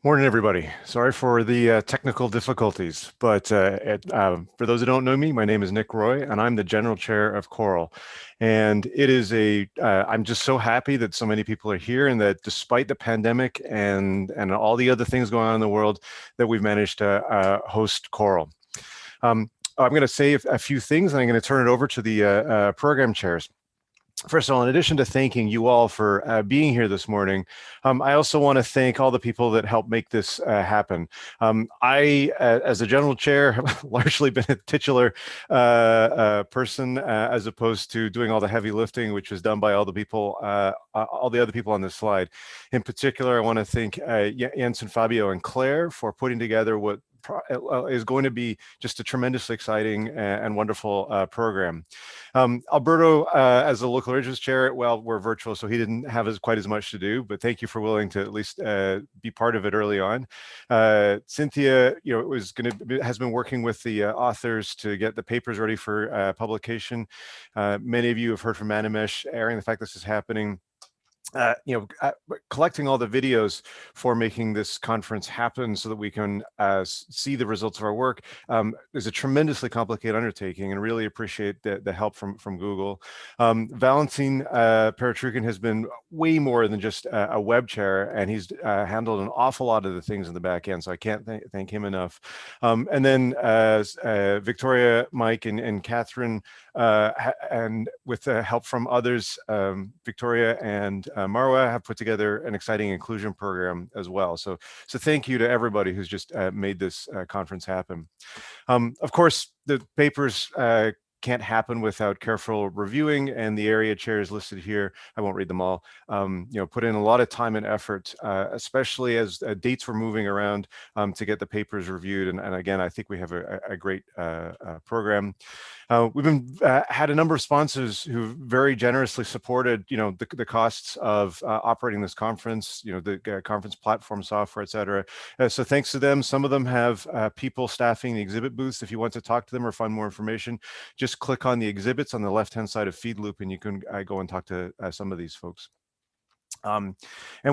Morning, everybody. Sorry for the technical difficulties, but for those who don't know me, my name is Nick Roy, and I'm the general chair of CoRL. And I'm just so happy that so many people are here, and that despite the pandemic and all the other things going on in the world, that we've managed to host CoRL. I'm going to say a few things, and I'm going to turn it over to the program chairs. First of all, in addition to thanking you all for being here this morning, I also want to thank all the people that helped make this happen. As a general chair, have largely been a titular person as opposed to doing all the heavy lifting, which was done by all the other people on this slide. In particular, I want to thank Jens and Fabio and Claire for putting together what is going to be just a tremendously exciting and wonderful program. Alberto, as the local regions chair, well, we're virtual, so he didn't have quite as much to do, but thank you for willing to at least be part of it early on. Cynthia, has been working with the authors to get the papers ready for publication. Many of you have heard from Animesh airing the fact this is happening. Collecting all the videos for making this conference happen so that we can see the results of our work is a tremendously complicated undertaking, and really appreciate the help from Google. Valentin Paratrukin has been way more than just a web chair, and he's handled an awful lot of the things in the back end, so I can't thank him enough. And then Victoria, Mike, and Catherine, and with the help from others, Victoria and Marwa have put together an exciting inclusion program as well. So thank you to everybody who's just made this conference happen. Of course, the papers can't happen without careful reviewing, and the area chairs listed here, I won't read them all, put in a lot of time and effort, especially as dates were moving around to get the papers reviewed. And again, I think we have a great program. We've had a number of sponsors who very generously supported, the costs of operating this conference, the conference platform software, et cetera. So thanks to them. Some of them have people staffing the exhibit booths. If you want to talk to them or find more information, just click on the exhibits on the left-hand side of FeedLoop, and you can go and talk to some of these folks. And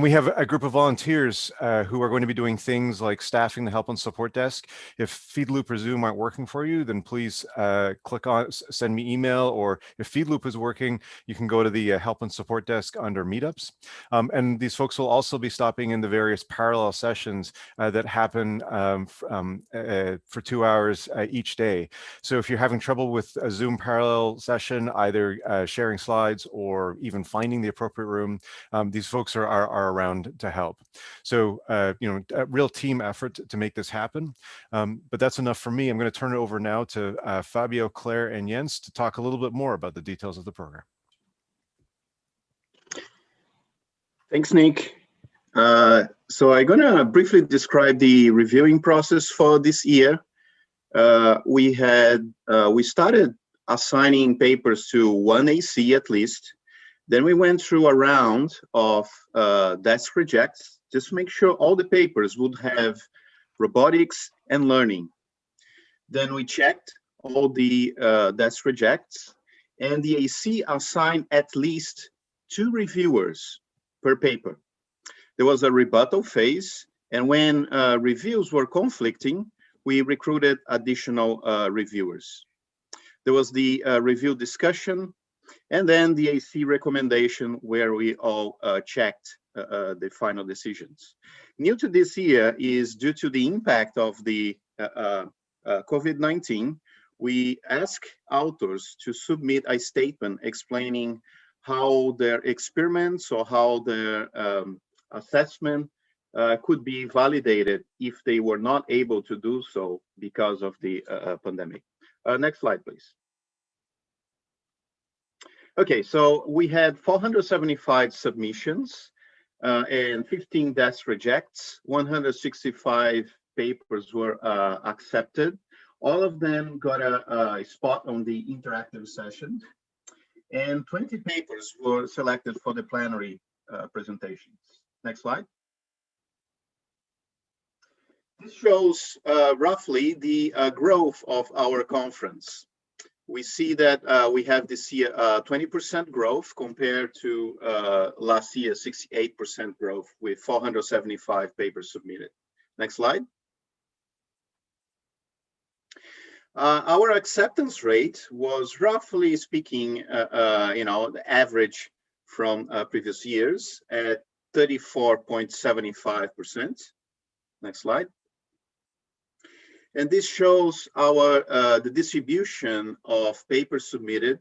we have a group of volunteers who are going to be doing things like staffing the help and support desk. If FeedLoop or Zoom aren't working for you, then please send me email, or if FeedLoop is working, you can go to the help and support desk under meetups. And these folks will also be stopping in the various parallel sessions that happen for 2 hours each day. So if you're having trouble with a Zoom parallel session, either sharing slides or even finding the appropriate room, these folks are around to help. So, a real team effort to make this happen. But that's enough for me. I'm going to turn it over now to Fabio, Claire, and Jens to talk a little bit more about the details of the program. Thanks, Nick. So I'm going to briefly describe the reviewing process for this year. We started assigning papers to one AC at least. Then we went through a round of desk rejects just to make sure all the papers would have robotics and learning. Then we checked all the desk rejects, and the AC assigned at least 2 reviewers per paper. There was a rebuttal phase, and when reviews were conflicting, we recruited additional reviewers. There was the review discussion, and then the AC recommendation, where we all checked the final decisions. New to this year is, due to the impact of the COVID-19, we ask authors to submit a statement explaining how their experiments or how their assessment could be validated if they were not able to do so because of the pandemic. Next slide, please. Okay, so we had 475 submissions and 15 desk rejects. 165 papers were accepted. All of them got a spot on the interactive session, and 20 papers were selected for the plenary presentations. Next slide. This shows roughly the growth of our conference. we see that we have this year 20% growth compared to last year, 68% growth with 475 papers submitted. Next slide. Our acceptance rate was roughly speaking, the average from previous years at 34.75%. Next slide. And this shows our the distribution of papers submitted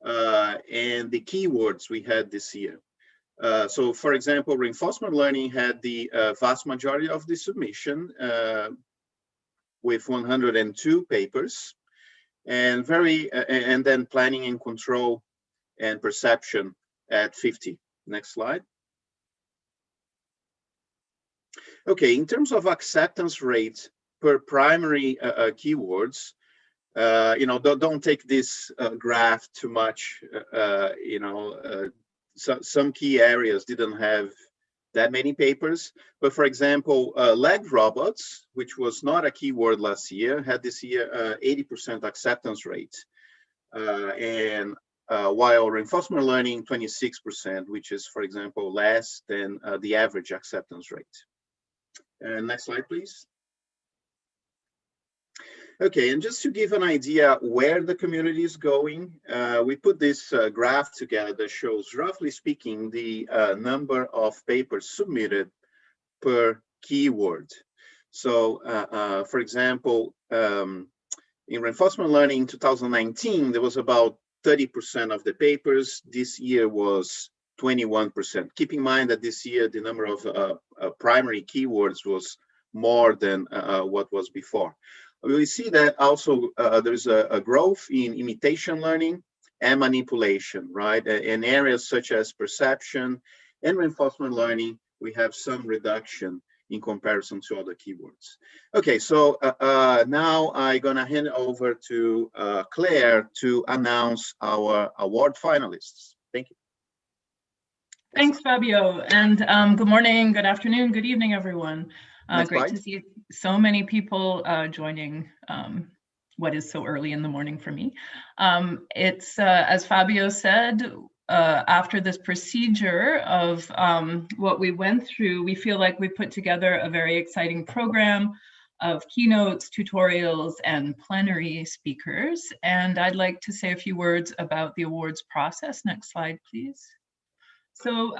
and the keywords we had this year. So, for example, reinforcement learning had the vast majority of the submission with 102 papers, and then planning and control and perception at 50. Next slide. Okay, in terms of acceptance rates per primary keywords, don't take this graph too much. Some key areas didn't have that many papers, but for example, leg robots, which was not a keyword last year, had this year 80% acceptance rate, and while reinforcement learning 26%, which is, for example, less than the average acceptance rate. Next slide, please. Okay, and just to give an idea where the community is going, we put this graph together that shows, roughly speaking, the number of papers submitted per keyword. So, for example, in reinforcement learning in 2019, there was about 30% of the papers. This year was 21%. Keep in mind that this year, the number of primary keywords was more than what was before. We see that also there's a growth in imitation learning and manipulation, right? In areas such as perception and reinforcement learning, we have some reduction in comparison to other keywords. Okay, so now I'm gonna hand over to Claire to announce our award finalists. Thank you. Thanks, Fabio, and good morning, good afternoon, good evening, everyone. Great to see so many people joining what is so early in the morning for me. It's, as Fabio said, after this procedure of what we went through, we feel like we put together a very exciting program of keynotes, tutorials, and plenary speakers. And I'd like to say a few words about the awards process. Next slide, please. So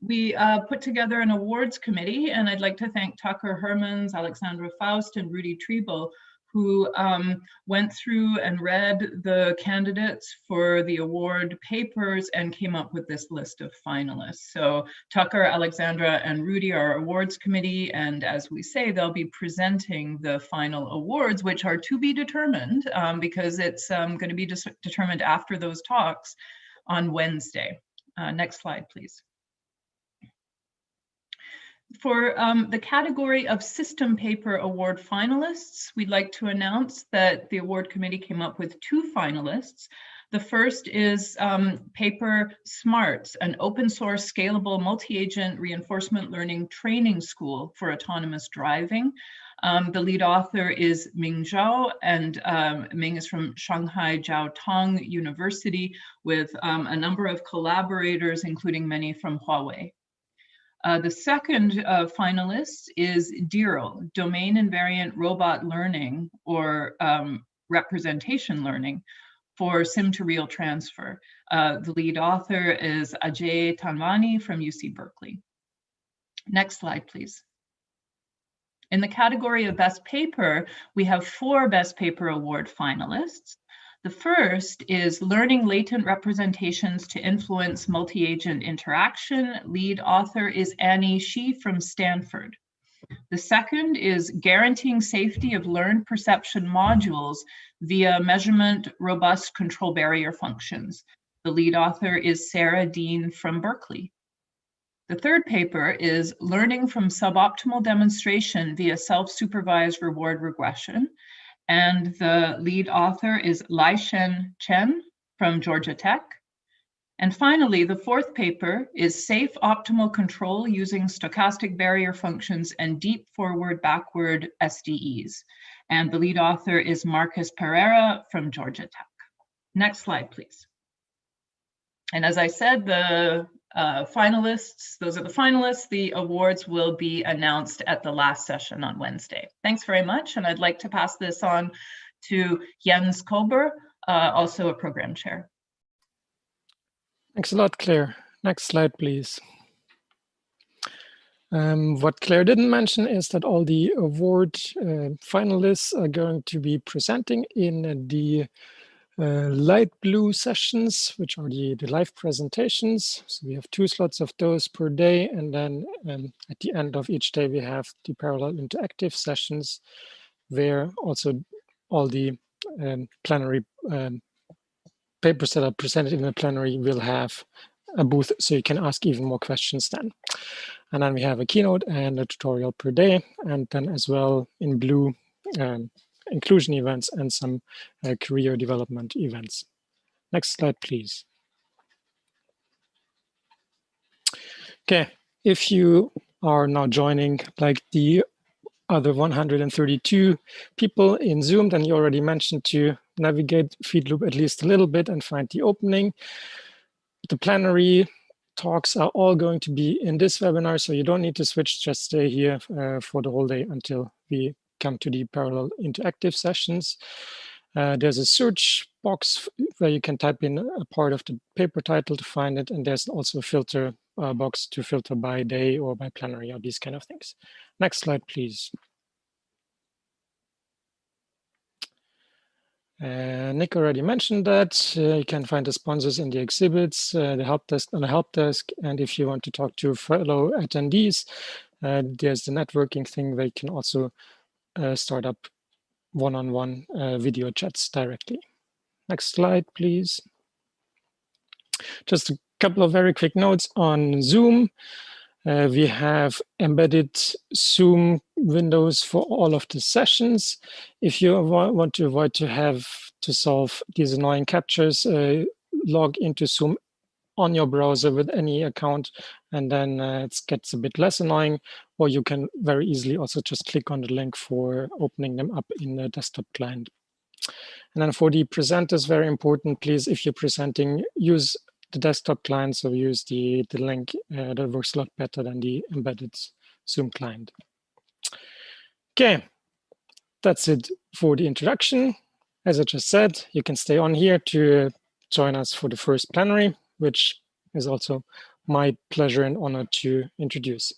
we put together an awards committee, and I'd like to thank Tucker Hermans, Alexandra Faust, and Rudy Treble, who went through and read the candidates for the award papers and came up with this list of finalists. So Tucker, Alexandra, and Rudy are our awards committee, and as we say, they'll be presenting the final awards, which are to be determined because it's going to be determined after those talks on Wednesday. Next slide, please. For the category of system paper award finalists, we'd like to announce that the award committee came up with 2 finalists. The first is Paper Smarts, an open source scalable multi-agent reinforcement learning training school for autonomous driving. The lead author is Ming Zhao, and Ming is from Shanghai Jiao Tong University with a number of collaborators, including many from Huawei. The second finalist is DIRL, Domain Invariant Robot Learning, or Representation Learning for Sim-to-Real Transfer. The lead author is Ajay Tanwani from UC Berkeley. Next slide, please. In the category of Best Paper, we have 4 Best Paper Award finalists. The first is Learning Latent Representations to Influence Multi-Agent Interaction. Lead author is Annie Shi from Stanford. The second is Guaranteeing Safety of Learned Perception Modules via Measurement Robust Control Barrier Functions. The lead author is Sarah Dean from Berkeley. The third paper is Learning from Suboptimal Demonstration via Self-Supervised Reward Regression. And the lead author is Lai-Shen Chen from Georgia Tech. And finally, the fourth paper is Safe Optimal Control Using Stochastic Barrier Functions and Deep Forward-Backward SDEs. And the lead author is Marcus Pereira from Georgia Tech. Next slide, please. And as I said, the finalists, those are the finalists. The awards will be announced at the last session on Wednesday. Thanks very much. And I'd like to pass this on to Jens Kolber, also a program chair. Thanks a lot, Claire. Next slide, please. What Claire didn't mention is that all the award finalists are going to be presenting in the light blue sessions, which are the live presentations. So we have 2 slots of those per day. And then at the end of each day, we have the parallel interactive sessions, where also all the plenary papers that are presented in the plenary will have a booth, so you can ask even more questions then. And then we have a keynote and a tutorial per day, and then as well in blue, inclusion events and some career development events. Next slide, please. Okay, if you are now joining like the other 132 people in Zoom, then you already mentioned to navigate feed loop at least a little bit and find the opening. The plenary talks are all going to be in this webinar, so you don't need to switch, just stay here for the whole day until we come to the parallel interactive sessions. There's a search box where you can type in a part of the paper title to find it, and there's also a filter box to filter by day or by plenary or these kind of things. Next slide, please. Nick already mentioned that you can find the sponsors in the exhibits, the help desk on the help desk, and if you want to talk to fellow attendees, there's the networking thing where you can also start up one-on-one video chats directly. Next slide, please. Just a couple of very quick notes on Zoom. We have embedded Zoom windows for all of the sessions. If you want to avoid to have to solve these annoying captures, log into Zoom on your browser with any account, and then it gets a bit less annoying, or you can very easily also just click on the link for opening them up in the desktop client. And then for the presenters, very important, please, if you're presenting, use the desktop client, so use the link that works a lot better than the embedded Zoom client. Okay, that's it for the introduction. As I just said, you can stay on here to join us for the first plenary, which is also my pleasure and honor to introduce.